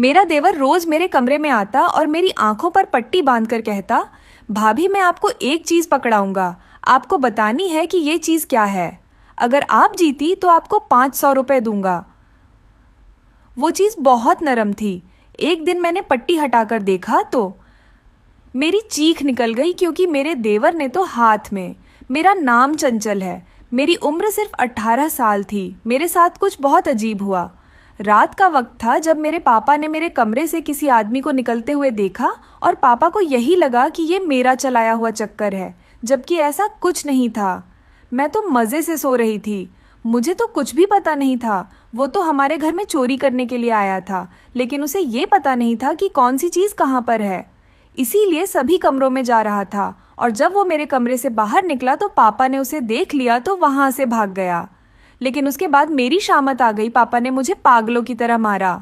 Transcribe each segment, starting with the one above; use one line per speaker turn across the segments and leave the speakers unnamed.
मेरा देवर रोज मेरे कमरे में आता और मेरी आंखों पर पट्टी बांधकर कहता, भाभी मैं आपको एक चीज पकड़ाऊंगा, आपको बतानी है कि ये चीज क्या है। अगर आप जीती तो आपको 500 रुपए दूंगा। वो चीज बहुत नरम थी। एक दिन मैंने पट्टी हटाकर देखा तो मेरी चीख निकल गई, क्योंकि मेरे देवर ने तो हाथ में मेरा नाम चंचल है। मेरी उम्र सिर्फ 18 साल थी। मेरे साथ कुछ बहुत अजीब हुआ। रात का वक्त था जब मेरे पापा ने मेरे कमरे से किसी आदमी को निकलते हुए देखा और पापा को यही लगा कि ये मेरा चलाया हुआ चक्कर है, जबकि ऐसा कुछ नहीं था। मैं तो मज़े से सो रही थी। मुझे तो कुछ भी पता नहीं था। वो तो हमारे घर में चोरी करने के लिए आया था, लेकिन उसे ये पता नहीं था कि कौन सी चीज़ कहाँ पर है। इसीलिए सभी कमरों में जा रहा था, और जब वो मेरे कमरे से बाहर निकला तो पापा ने उसे देख लिया तो वहां से भाग गया। लेकिन उसके बाद मेरी शामत आ गई। पापा ने मुझे पागलों की तरह मारा।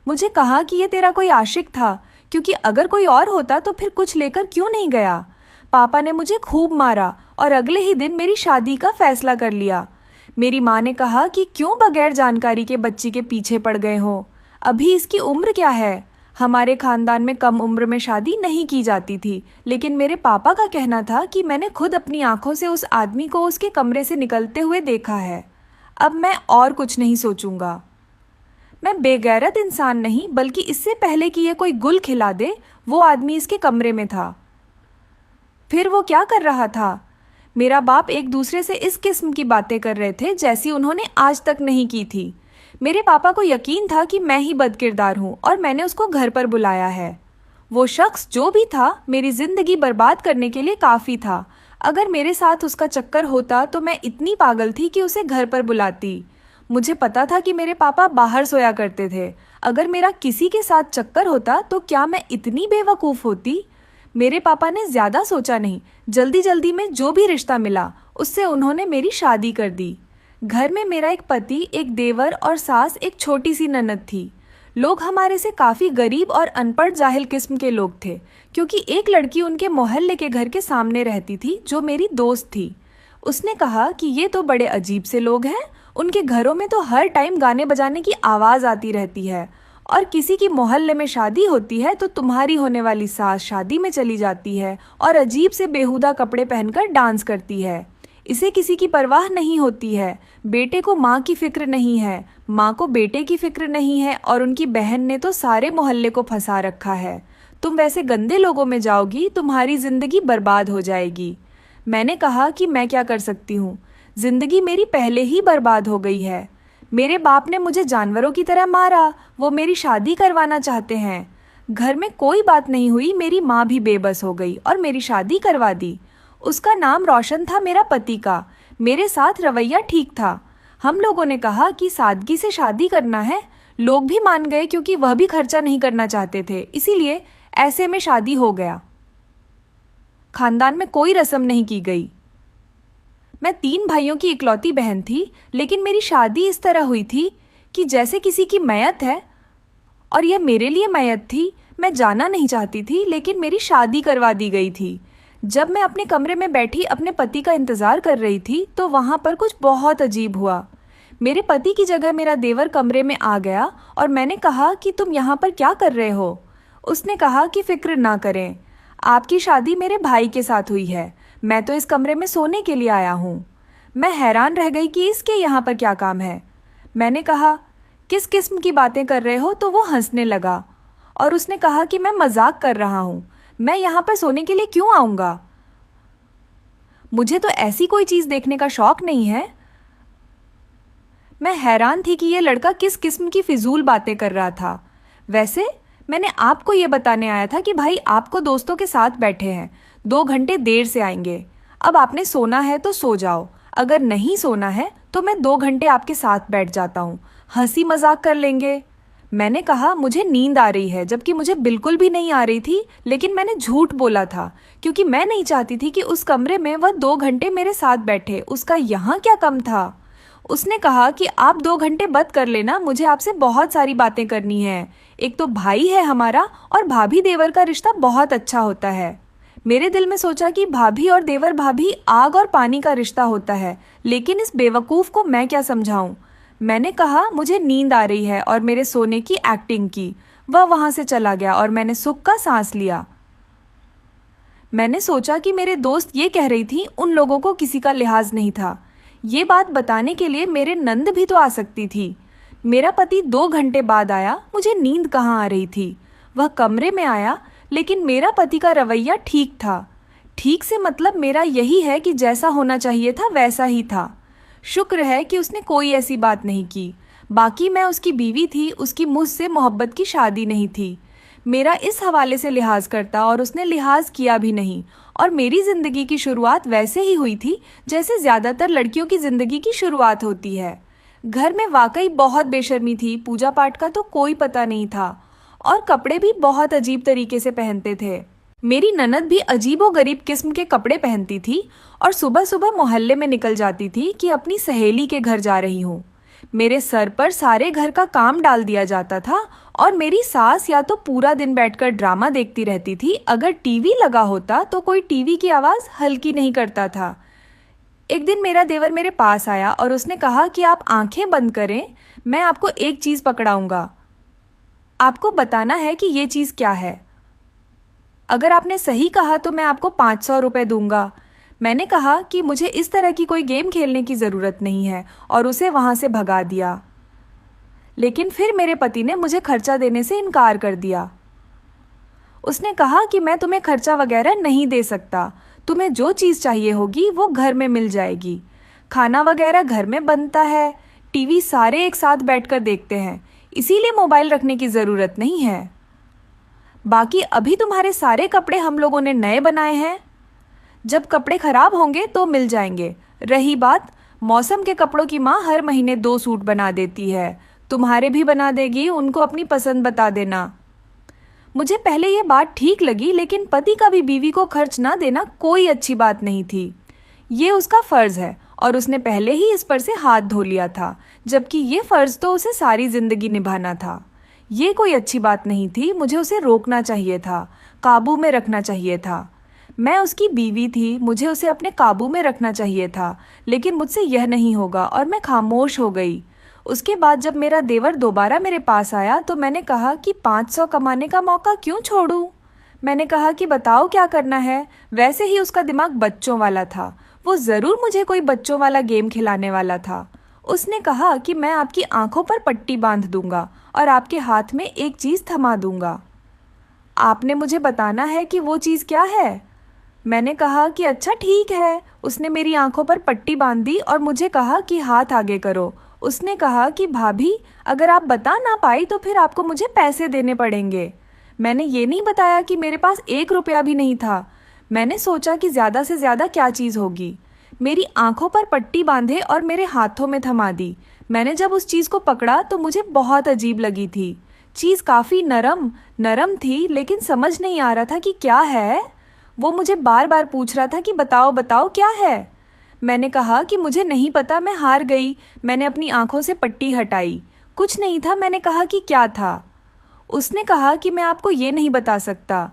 मुझे कहा कि ये तेरा कोई आशिक था, क्योंकि अगर कोई और होता तो फिर कुछ लेकर क्यों नहीं गया। पापा ने मुझे खूब मारा और अगले ही दिन मेरी शादी का फैसला कर लिया। मेरी माँ ने कहा कि क्यों बगैर जानकारी के बच्ची के पीछे पड़ गए हो, अभी इसकी उम्र क्या है। हमारे खानदान में कम उम्र में शादी नहीं की जाती थी, लेकिन मेरे पापा का कहना था कि मैंने खुद अपनी आंखों से उस आदमी को उसके कमरे से निकलते हुए देखा है। अब मैं और कुछ नहीं सोचूंगा। मैं बेगैरत इंसान नहीं, बल्कि इससे पहले कि ये कोई गुल खिला दे, वो आदमी इसके कमरे में था। फिर वो क्या कर रहा था? मेरा बाप एक दूसरे से इस किस्म की बातें कर रहे थे जैसी उन्होंने आज तक नहीं की थी। मेरे पापा को यकीन था कि मैं ही बदकिरदार हूँ और मैंने उसको घर पर बुलाया है। वो शख्स जो भी था, मेरी जिंदगी बर्बाद करने के लिए काफ़ी था। अगर मेरे साथ उसका चक्कर होता तो मैं इतनी पागल थी कि उसे घर पर बुलाती। मुझे पता था कि मेरे पापा बाहर सोया करते थे। अगर मेरा किसी के साथ चक्कर होता तो क्या मैं इतनी बेवकूफ़ होती? मेरे पापा ने ज़्यादा सोचा नहीं, जल्दी जल्दी में जो भी रिश्ता मिला उससे उन्होंने मेरी शादी कर दी। घर में मेरा एक पति, एक देवर और सास, एक छोटी सी ननद थी। लोग हमारे से काफ़ी गरीब और अनपढ़ जाहिल किस्म के लोग थे, क्योंकि एक लड़की उनके मोहल्ले के घर के सामने रहती थी जो मेरी दोस्त थी। उसने कहा कि ये तो बड़े अजीब से लोग हैं, उनके घरों में तो हर टाइम गाने बजाने की आवाज़ आती रहती है, और किसी की मोहल्ले में शादी होती है तो तुम्हारी होने वाली सास शादी में चली जाती है और अजीब से बेहुदा कपड़े पहनकर डांस करती है। इसे किसी की परवाह नहीं होती है। बेटे को माँ की फिक्र नहीं है, माँ को बेटे की फिक्र नहीं है, और उनकी बहन ने तो सारे मोहल्ले को फंसा रखा है। तुम वैसे गंदे लोगों में जाओगी, तुम्हारी जिंदगी बर्बाद हो जाएगी। मैंने कहा कि मैं क्या कर सकती हूँ, जिंदगी मेरी पहले ही बर्बाद हो गई है। मेरे बाप ने मुझे जानवरों की तरह मारा। वो मेरी शादी करवाना चाहते हैं। घर में कोई बात नहीं हुई, मेरी माँ भी बेबस हो गई और मेरी शादी करवा दी। उसका नाम रोशन था, मेरा पति का। मेरे साथ रवैया ठीक था। हम लोगों ने कहा कि सादगी से शादी करना है। लोग भी मान गए, क्योंकि वह भी खर्चा नहीं करना चाहते थे, इसीलिए ऐसे में शादी हो गया। खानदान में कोई रस्म नहीं की गई। मैं 3 भाइयों की इकलौती बहन थी, लेकिन मेरी शादी इस तरह हुई थी कि जैसे किसी की मैयत है, और यह मेरे लिए मैयत थी। मैं जाना नहीं चाहती थी, लेकिन मेरी शादी करवा दी गई थी। जब मैं अपने कमरे में बैठी अपने पति का इंतज़ार कर रही थी तो वहाँ पर कुछ बहुत अजीब हुआ। मेरे पति की जगह मेरा देवर कमरे में आ गया और मैंने कहा कि तुम यहाँ पर क्या कर रहे हो? उसने कहा कि फिक्र ना करें, आपकी शादी मेरे भाई के साथ हुई है। मैं तो इस कमरे में सोने के लिए आया हूँ। मैं हैरान रह गई कि इसके यहाँ पर क्या काम है। मैंने कहा, किस किस्म की बातें कर रहे हो? तो वो हंसने लगा और उसने कहा कि मैं मजाक कर रहा हूँ, मैं यहाँ पर सोने के लिए क्यों आऊँगा? मुझे तो ऐसी कोई चीज़ देखने का शौक नहीं है। मैं हैरान थी कि यह लड़का किस किस्म की फिजूल बातें कर रहा था। वैसे मैंने आपको ये बताने आया था कि भाई आपको दोस्तों के साथ बैठे हैं, 2 घंटे देर से आएंगे। अब आपने सोना है तो सो जाओ, अगर नहीं सोना है तो मैं 2 घंटे आपके साथ बैठ जाता हूँ, हंसी मजाक कर लेंगे। मैंने कहा मुझे नींद आ रही है, जबकि मुझे बिल्कुल भी नहीं आ रही थी, लेकिन मैंने झूठ बोला था क्योंकि मैं नहीं चाहती थी कि उस कमरे में वह 2 घंटे मेरे साथ बैठे। उसका यहाँ क्या कम था? उसने कहा कि आप 2 घंटे बंद कर लेना, मुझे आपसे बहुत सारी बातें करनी है। एक तो भाई है हमारा, और भाभी देवर का रिश्ता बहुत अच्छा होता है। मेरे दिल में सोचा कि भाभी और देवर भाभी आग और पानी का रिश्ता होता है, लेकिन इस बेवकूफ़ को मैं क्या समझाऊं। मैंने कहा मुझे नींद आ रही है और मेरे सोने की एक्टिंग की। वह वहां से चला गया और मैंने सुख का सांस लिया। मैंने सोचा कि मेरे दोस्त ये कह रही थी उन लोगों को किसी का लिहाज नहीं था। ये बात बताने के लिए मेरे नंद भी तो आ सकती थी। मेरा पति 2 घंटे बाद आया। मुझे नींद कहाँ आ रही थी। वह कमरे में आया, लेकिन मेरा पति का रवैया ठीक था। ठीक से मतलब मेरा यही है कि जैसा होना चाहिए था वैसा ही था। शुक्र है कि उसने कोई ऐसी बात नहीं की। बाकी मैं उसकी बीवी थी, उसकी मुझसे मोहब्बत की शादी नहीं थी। मेरा इस हवाले से लिहाज करता और उसने लिहाज किया भी नहीं, और मेरी ज़िंदगी की शुरुआत वैसे ही हुई थी जैसे ज़्यादातर लड़कियों की ज़िंदगी की शुरुआत होती है। घर में वाकई बहुत बेशर्मी थी। पूजा पाठ का तो कोई पता नहीं था, और कपड़े भी बहुत अजीब तरीके से पहनते थे। मेरी ननद भी अजीबोगरीब किस्म के कपड़े पहनती थी और सुबह सुबह मोहल्ले में निकल जाती थी कि अपनी सहेली के घर जा रही हूँ। मेरे सर पर सारे घर का काम डाल दिया जाता था, और मेरी सास या तो पूरा दिन बैठकर ड्रामा देखती रहती थी। अगर टीवी लगा होता तो कोई टीवी की आवाज़ हल्की नहीं करता था। एक दिन मेरा देवर मेरे पास आया और उसने कहा कि आप आंखें बंद करें, मैं आपको एक चीज़ पकड़ाऊंगा। आपको बताना है कि ये चीज़ क्या है। अगर आपने सही कहा तो मैं आपको 500 रुपये दूंगा। मैंने कहा कि मुझे इस तरह की कोई गेम खेलने की ज़रूरत नहीं है, और उसे वहाँ से भगा दिया। लेकिन फिर मेरे पति ने मुझे खर्चा देने से इनकार कर दिया। उसने कहा कि मैं तुम्हें खर्चा वगैरह नहीं दे सकता। तुम्हें जो चीज़ चाहिए होगी वो घर में मिल जाएगी। खाना वगैरह घर में बनता है, टीवी सारे एक साथ बैठकर देखते हैं, इसीलिए मोबाइल रखने की ज़रूरत नहीं है। बाकी अभी तुम्हारे सारे कपड़े हम लोगों ने नए बनाए हैं। जब कपड़े खराब होंगे तो मिल जाएंगे। रही बात, मौसम के कपड़ों की माँ हर महीने 2 सूट बना देती है। तुम्हारे भी बना देगी, उनको अपनी पसंद बता देना। मुझे पहले ये बात ठीक लगी, लेकिन पति का भी बीवी को खर्च ना देना कोई अच्छी बात नहीं थी। ये उसका फ़र्ज़ है, और उसने पहले ही इस पर से हाथ धो लिया था, जबकि ये फ़र्ज़ तो उसे सारी ज़िंदगी निभाना था। ये कोई अच्छी बात नहीं थी। मुझे उसे रोकना चाहिए था, काबू में रखना चाहिए था। मैं उसकी बीवी थी, मुझे उसे अपने काबू में रखना चाहिए था, लेकिन मुझसे यह नहीं होगा, और मैं खामोश हो गई। उसके बाद जब मेरा देवर दोबारा मेरे पास आया तो मैंने कहा कि 500 कमाने का मौका क्यों छोड़ूं। मैंने कहा कि बताओ क्या करना है। वैसे ही उसका दिमाग बच्चों वाला था। वो ज़रूर मुझे कोई बच्चों वाला गेम खिलाने वाला था। उसने कहा कि मैं आपकी आंखों पर पट्टी बांध दूंगा और आपके हाथ में एक चीज़ थमा दूंगा। आपने मुझे बताना है कि वो चीज़ क्या है। मैंने कहा कि अच्छा ठीक है। उसने मेरी आंखों पर पट्टी बांध दी और मुझे कहा कि हाथ आगे करो। उसने कहा कि भाभी, अगर आप बता ना पाई तो फिर आपको मुझे पैसे देने पड़ेंगे। मैंने ये नहीं बताया कि मेरे पास 1 रुपया भी नहीं था। मैंने सोचा कि ज़्यादा से ज़्यादा क्या चीज़ होगी। मेरी आंखों पर पट्टी बांधे और मेरे हाथों में थमा दी। मैंने जब उस चीज़ को पकड़ा तो मुझे बहुत अजीब लगी थी। चीज़ काफ़ी नरम नरम थी, लेकिन समझ नहीं आ रहा था कि क्या है। वो मुझे बार बार पूछ रहा था कि बताओ बताओ क्या है। मैंने कहा कि मुझे नहीं पता, मैं हार गई। मैंने अपनी आंखों से पट्टी हटाई। कुछ नहीं था। मैंने कहा कि क्या था। उसने कहा कि मैं आपको ये नहीं बता सकता,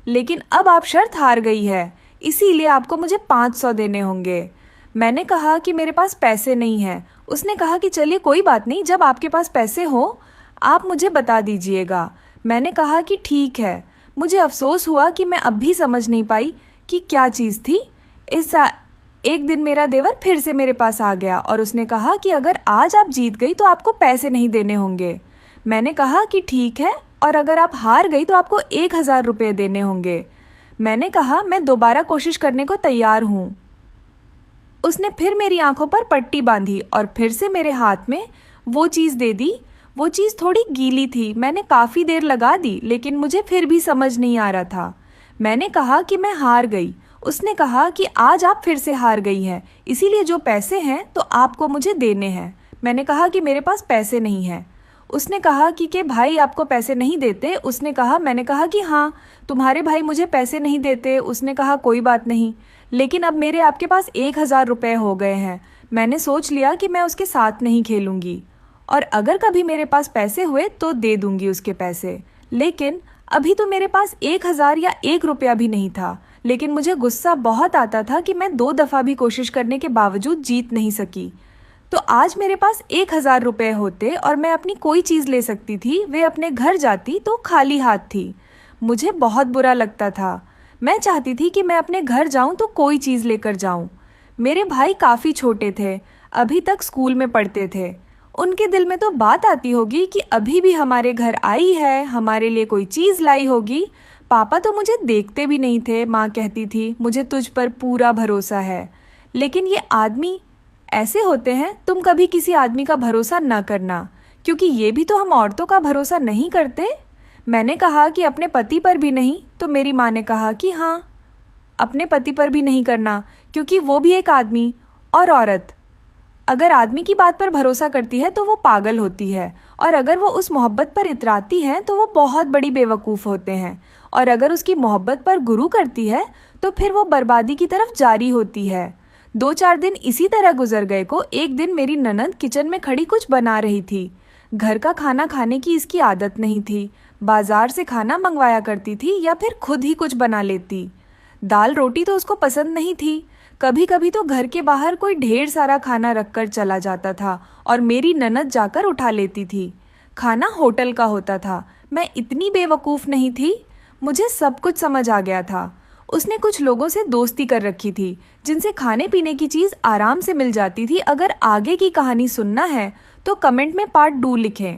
लेकिन अब आप शर्त हार गई है, इसीलिए आपको मुझे 500 देने होंगे। मैंने कहा कि मेरे पास पैसे नहीं हैं। उसने कहा कि चलिए कोई बात नहीं, जब आपके पास पैसे हो आप मुझे बता दीजिएगा। मैंने कहा कि ठीक है। मुझे अफसोस हुआ कि मैं अब भी समझ नहीं पाई कि क्या चीज़ थी। एक दिन मेरा देवर फिर से मेरे पास आ गया और उसने कहा कि अगर आज आप जीत गई तो आपको पैसे नहीं देने होंगे। मैंने कहा कि ठीक है, और अगर आप हार गई तो आपको 1000 रुपये देने होंगे। मैंने कहा मैं दोबारा कोशिश करने को तैयार हूँ। उसने फिर मेरी आंखों पर पट्टी बांधी और फिर से मेरे हाथ में वो चीज़ दे दी। वो चीज़ थोड़ी गीली थी। मैंने काफ़ी देर लगा दी, लेकिन मुझे फिर भी समझ नहीं आ रहा था। मैंने कहा कि मैं हार गई। उसने कहा कि आज आप फिर से हार गई हैं, इसीलिए जो पैसे हैं तो आपको मुझे देने हैं। मैंने कहा कि मेरे पास पैसे नहीं हैं। उसने कहा कि भाई आपको पैसे नहीं देते। उसने कहा, मैंने कहा कि हाँ, तुम्हारे भाई मुझे पैसे नहीं देते। उसने कहा कोई बात नहीं, लेकिन अब मेरे आपके पास 1000 रुपये हो गए हैं। मैंने सोच लिया कि मैं उसके साथ नहीं खेलूँगी, और अगर कभी मेरे पास पैसे हुए तो दे दूँगी उसके पैसे। लेकिन अभी तो मेरे पास 1000 या 1 रुपया भी नहीं था। लेकिन मुझे गुस्सा बहुत आता था कि मैं 2 दफ़ा भी कोशिश करने के बावजूद जीत नहीं सकी। तो आज मेरे पास 1,000 रुपए होते और मैं अपनी कोई चीज़ ले सकती थी, वे अपने घर जाती तो खाली हाथ थी। मुझे बहुत बुरा लगता था। मैं चाहती थी कि मैं अपने घर जाऊं तो कोई चीज़ लेकर जाऊं। मेरे भाई काफ़ी छोटे थे, अभी तक स्कूल में पढ़ते थे। उनके दिल में तो बात आती होगी कि अभी भी हमारे घर आई है, हमारे लिए कोई चीज़ लाई होगी। पापा तो मुझे देखते भी नहीं थे, माँ कहती थी मुझे तुझ पर पूरा भरोसा है। लेकिन ये आदमी ऐसे होते हैं, तुम कभी किसी आदमी का भरोसा न करना, क्योंकि ये भी तो हम औरतों का भरोसा नहीं करते। मैंने कहा कि अपने पति पर भी नहीं, तो मेरी माँ ने कहा कि हाँ, अपने पति पर भी नहीं करना, क्योंकि वो भी एक आदमी। और औरत अगर आदमी की बात पर भरोसा करती है तो वो पागल होती है, और अगर वो उस मोहब्बत पर इतराती है तो वो बहुत बड़ी बेवकूफ़ होते हैं, और अगर उसकी मोहब्बत पर गुरु करती है तो फिर वो बर्बादी की तरफ जारी होती है। 2-4 दिन इसी तरह गुजर गए को एक दिन मेरी ननद किचन में खड़ी कुछ बना रही थी। घर का खाना खाने की इसकी आदत नहीं थी, बाजार से खाना मंगवाया करती थी या फिर खुद ही कुछ बना लेती। दाल रोटी तो उसको पसंद नहीं थी। कभी कभी तो घर के बाहर कोई ढेर सारा खाना रखकर चला जाता था और मेरी ननद जाकर उठा लेती थी। खाना होटल का होता था। मैं इतनी बेवकूफ़ नहीं थी, मुझे सब कुछ समझ आ गया था। उसने कुछ लोगों से दोस्ती कर रखी थी जिनसे खाने पीने की चीज़ आराम से मिल जाती थी। अगर आगे की कहानी सुनना है तो कमेंट में पार्ट 2 लिखें।